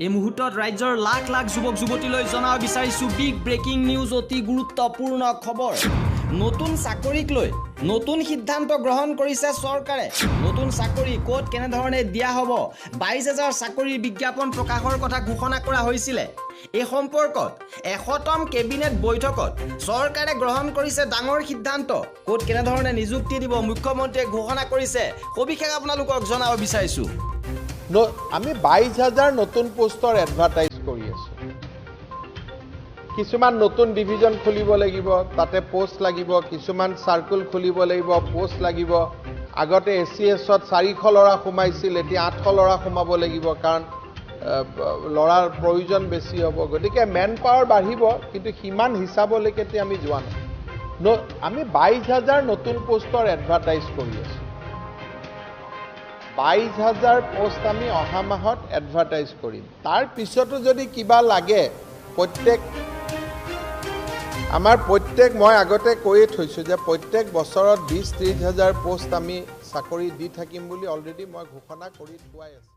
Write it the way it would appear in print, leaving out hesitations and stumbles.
এই মুহূৰ্তত ৰাজ্যৰ লাখ লাখ যুৱক যুৱতীলৈ জনাব বিচাৰিছোঁ বিগ ব্ৰেকিং নিউজ অতি গুৰুত্বপূৰ্ণ খবৰ নতুন চাকৰিক লৈ নতুন সিদ্ধান্ত গ্ৰহণ কৰিছে চৰকাৰে নতুন চাকৰি কোট কেনে ধৰণে দিয়া হ'ব 22000 চাকৰিৰ বিজ্ঞাপন প্ৰকাশৰ কথা ঘোষণা কৰা হৈছিল এই সম্পৰ্কত 100তম কেবিনেট বৈঠকত চৰকাৰে গ্ৰহণ কৰিছে ডাঙৰ সিদ্ধান্ত কোট কেনে ধৰণে নিযুক্তি দিব মুখ্যমন্ত্ৰীয়ে ঘোষণা কৰিছে সবিশেষ আপোনালোকক জনাব বিচাৰিছোঁ আমি 22000 নতুন পোষ্টৰ এডভাৰটাইজ কৰি আছো কিছুমান নতুন ডিভিজন খুলিব লাগিব তাতে পোষ্ট লাগিব কিছুমান সাৰ্কুল খুলিব লাগিব পোষ্ট লাগিব আগতে এসিএছত 400 লৰা সোমাইছিল এতিয়া 800 লৰা সোমাব লাগিব কাৰণ লৰাৰ প্ৰয়োজন বেছি হ'ব গতিকে মেন পাৱাৰ বাঢ়িব কিন্তু হিমান হিচাপলৈকে আমি যোৱা নাই আমি 22000 নতুন পোষ্টৰ এডভাৰটাইজ কৰি আছো 22000 পোষ্ট আমি অহা মাহত এডভাৰটাইজ কৰিম তাৰ পিছতো যদি কিবা লাগে প্ৰত্যেক মই আগতে কৈয়ে থৈছো যে প্ৰত্যেক বছৰত 20-30 হাজাৰ পোষ্ট আমি চাকৰি দি থাকিম বুলি অলৰেডি মই ঘোষণা কৰি থোৱাই আছে